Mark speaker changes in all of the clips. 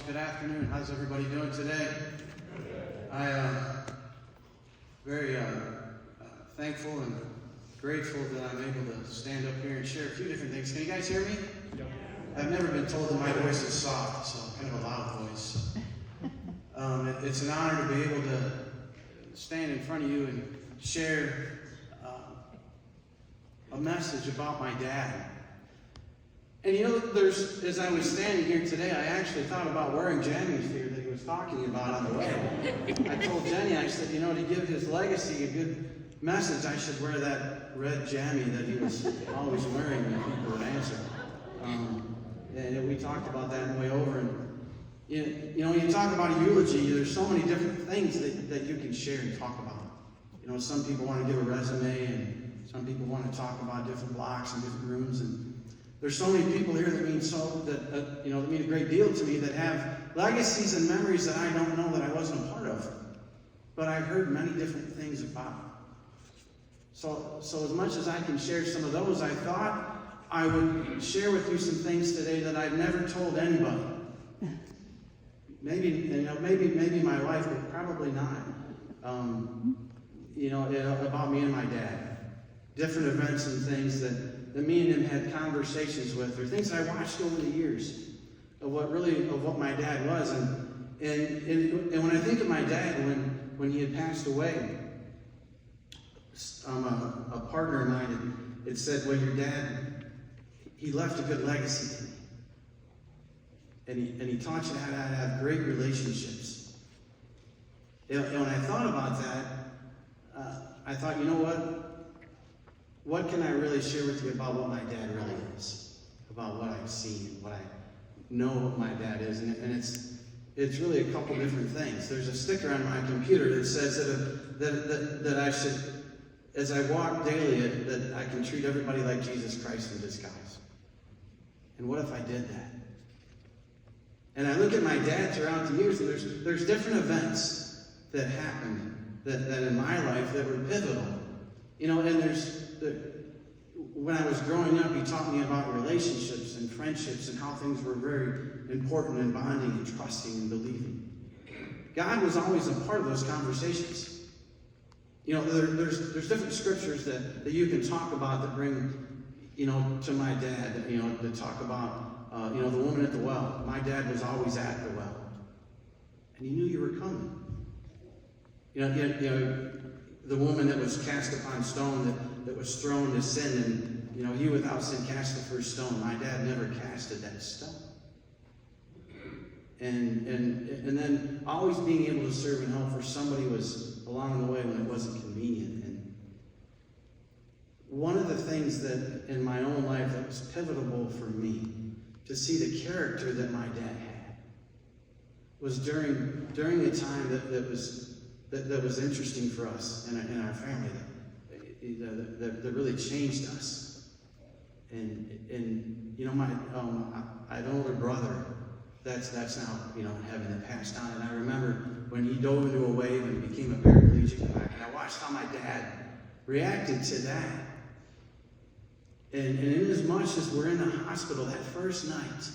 Speaker 1: Good afternoon. How's everybody doing today? I am very thankful and grateful that I'm able to stand up here and share a few different things. Can you guys hear me? Yeah. I've never been told that my voice is soft, so kind of a loud voice. It's an honor to be able to stand in front of you and share a message about my dad. And you know, as I was standing here today, I actually thought about wearing Jenny's here that he was talking about on the way. I told Jenny, I said, to give his legacy a good message, I should wear that red jammy that he was always wearing when people would answer. And we talked about that on the way over. And when you talk about a eulogy, there's so many different things that you can share and talk about. Some people want to give a resume, and some people want to talk about different blocks and different rooms. And there's so many people here that mean that mean a great deal to me, that have legacies and memories that I don't know, that I wasn't a part of, but I've heard many different things about. So as much as I can share some of those, I thought I would share with you some things today that I've never told anybody. Maybe my wife, but probably not. About me and my dad, different events and things that me and him had conversations with, or things I watched over the years of what my dad was. And when I think of my dad, when he had passed away, a partner of mine had said, well, your dad, he left a good legacy to me. And he taught you how to have great relationships. And when I thought about that, I thought, you know what? What can I really share with you about what my dad really is? About what I've seen and what I know what my dad is. And it's really a couple different things. There's a sticker on my computer that says that I should, as I walk daily, that I can treat everybody like Jesus Christ in disguise. And what if I did that? And I look at my dad throughout the years, and there's different events that happened that in my life that were pivotal. And when I was growing up, he taught me about relationships and friendships and how things were very important in bonding and trusting and believing. God was always a part of those conversations. There's different scriptures that you can talk about that bring, to my dad, to talk about, the woman at the well. My dad was always at the well. And he knew you were coming. The woman that was cast upon stone, that was thrown to sin, and he without sin cast the first stone. My dad never casted that stone. And then always being able to serve and help for somebody was along the way when it wasn't convenient. And one of the things that in my own life that was pivotal for me to see the character that my dad had was during a time that was interesting for us in our family, that really changed us. I had an older brother that's now in heaven, that passed on. And I remember when he dove into a wave and became a paraplegic, and I watched how my dad reacted to that. And in as much as we're in the hospital that first night,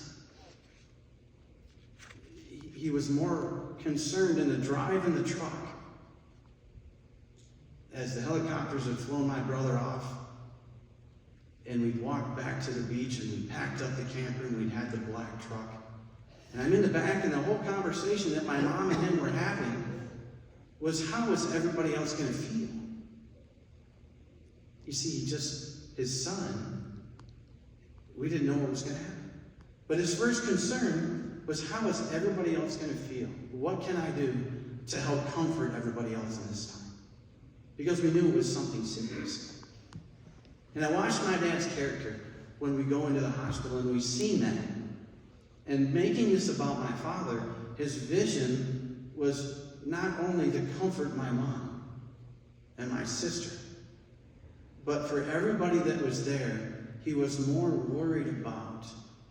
Speaker 1: he was more concerned in the drive in the truck as the helicopters had flown my brother off, and we'd walked back to the beach, and we packed up the camper, and we'd had the black truck. And I'm in the back, and the whole conversation that my mom and him were having was, how was everybody else going to feel? You see, his son, we didn't know what was going to happen. But his first concern was, how is everybody else going to feel? What can I do to help comfort everybody else in this time? Because we knew it was something serious. And I watched my dad's character when we go into the hospital, and we've seen that. And making this about my father, his vision was not only to comfort my mom and my sister, but for everybody that was there, he was more worried about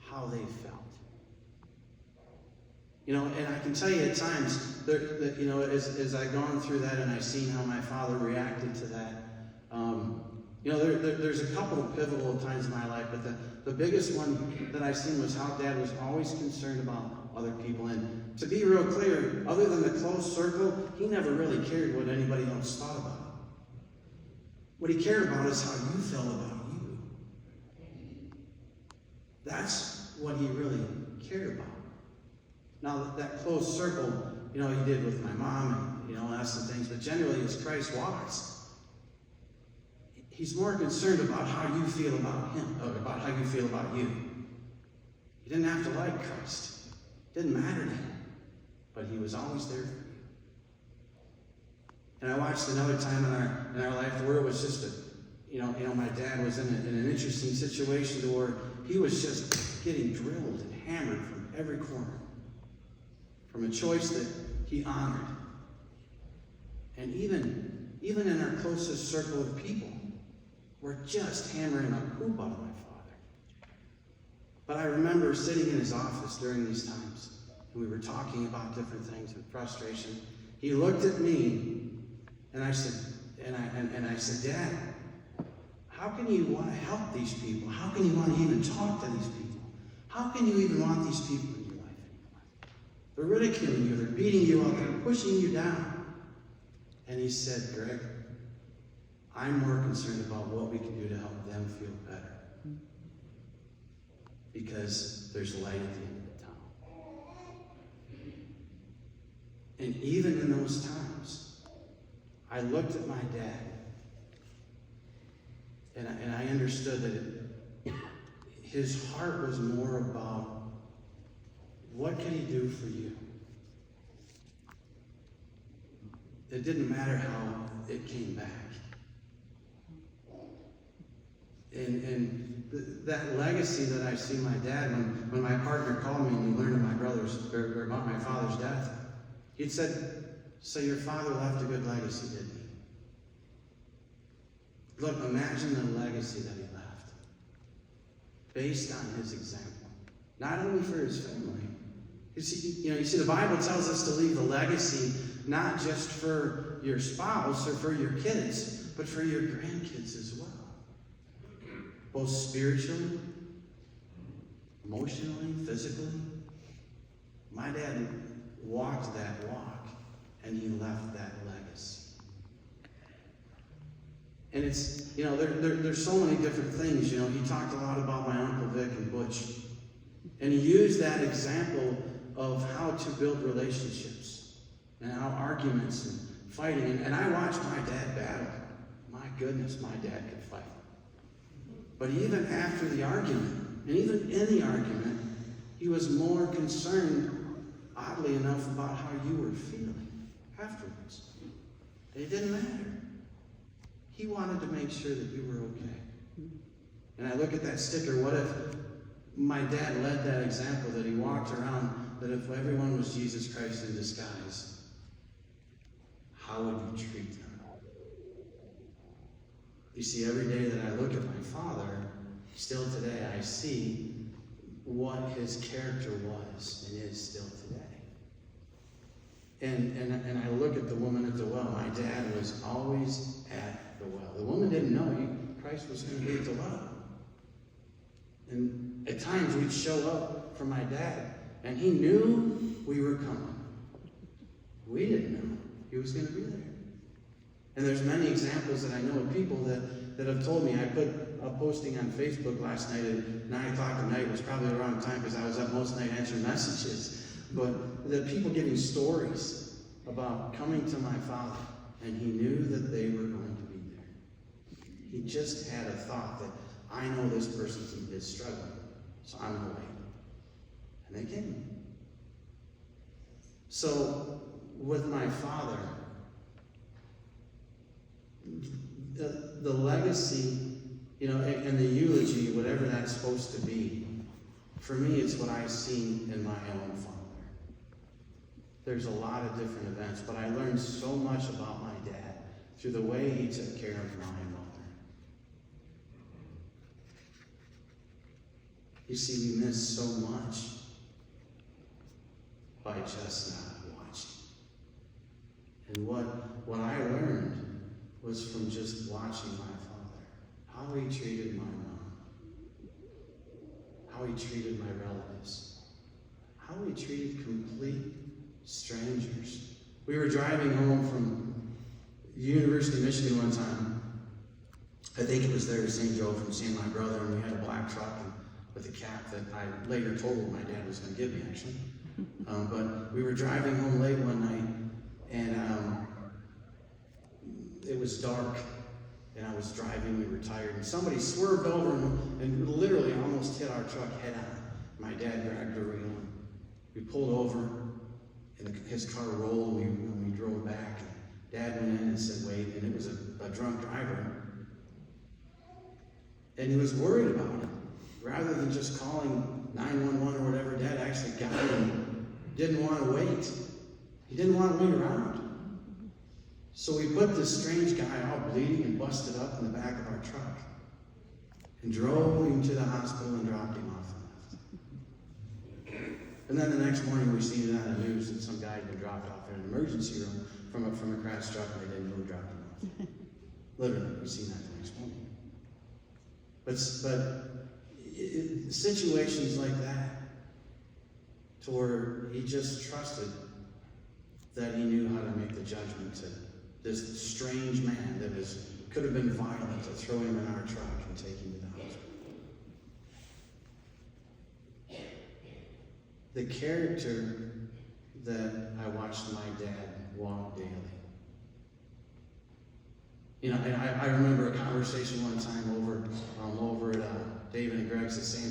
Speaker 1: how they felt. And I can tell you at times, as I've gone through that and I've seen how my father reacted to that, there's a couple of pivotal times in my life, but the biggest one that I've seen was how Dad was always concerned about other people. And to be real clear, other than the close circle, he never really cared what anybody else thought about him. What he cared about is how you felt about you. That's what he really cared about. Now, that close circle, he did with my mom and, asked some things, but generally as Christ walks, he's more concerned about how you feel about him, or about how you feel about you. He didn't have to like Christ. It didn't matter to him, but he was always there for you. And I watched another time in our life where it was just my dad was in an interesting situation to where he was just getting drilled and hammered from every corner, from a choice that he honored. And even in our closest circle of people, we're just hammering a poop out of my father. But I remember sitting in his office during these times, and we were talking about different things and frustration. He looked at me, and I said, Dad, how can you want to help these people? How can you want to even talk to these people? How can you even want these people in your life anymore? They're ridiculing you, they're beating you up, they're pushing you down. And he said, Greg, I'm more concerned about what we can do to help them feel better. Because there's light at the end of the tunnel. And even in those times, I looked at my dad, and I understood that his heart was more about what can he do for you. It didn't matter how it came back. And that legacy that I see my dad, when my partner called me and he learned of about my father's death, he'd said, so your father left a good legacy, didn't he? Look, imagine the legacy that he left, based on his example, not only for his family. You see, the Bible tells us to leave a legacy not just for your spouse or for your kids, but for your grandkids as well. Both spiritually, emotionally, physically. My dad walked that walk, and he left that legacy. And it's, there's so many different things. He talked a lot about my Uncle Vic and Butch. And he used that example of how to build relationships and how arguments and fighting. And I watched my dad battle. My goodness, my dad could fight. But even after the argument, and even in the argument, he was more concerned, oddly enough, about how you were feeling afterwards. It didn't matter. He wanted to make sure that you were okay. And I look at that sticker, what if my dad led that example, that he walked around, that if everyone was Jesus Christ in disguise, how would you treat them? You see, every day that I look at my father, still today I see what his character was and is still today. And I look at the woman at the well. My dad was always at the well. The woman didn't know Christ was going to be at the well. And at times we'd show up for my dad, and he knew we were coming. We didn't know he was going to be there. And there's many examples that I know of people that have told me. I put a posting on Facebook last night at 9 o'clock at night. It was probably the wrong time because I was up most night answering messages. But the people giving stories about coming to my father, and he knew that they were going to be there. He just had a thought that, I know this person is struggling, so I'm going to wait. And they came. So, with my father, the legacy, and the eulogy, whatever that's supposed to be, for me, it's what I've seen in my own father. There's a lot of different events, but I learned so much about my dad through the way he took care of my mother. You see, we miss so much by just not watching. And what I learned was from just watching my father, how he treated my mom, how he treated my relatives, how we treated complete strangers. We were driving home from University of Michigan one time. I think it was there to St. Joe from seeing my brother, and we had a black truck with a cap that I later told my dad was going to give me, actually. But we were driving home late one night, and it was dark, and I was driving, we were tired, and somebody swerved over and literally almost hit our truck head on. My dad grabbed the wheel, and we pulled over, and his car rolled, and we drove back, and Dad went in and said, wait, and it was a drunk driver. And he was worried about it. Rather than just calling 911 or whatever, Dad actually got him. Didn't want to wait. He didn't want to wait around. So we put this strange guy all bleeding and busted up in the back of our truck and drove him to the hospital and dropped him off and left. And then the next morning we seen it on the news that some guy had been dropped off in an emergency room from a crash truck, and they didn't go drop him off. Literally, we seen that the next morning. But situations like that, to where he just trusted that he knew how to make the judgment to this strange man that could have been violent to throw him in our truck and take him to the hospital. The character that I watched my dad walk daily. You know, I remember a conversation one time over at David and Greg's at Santo.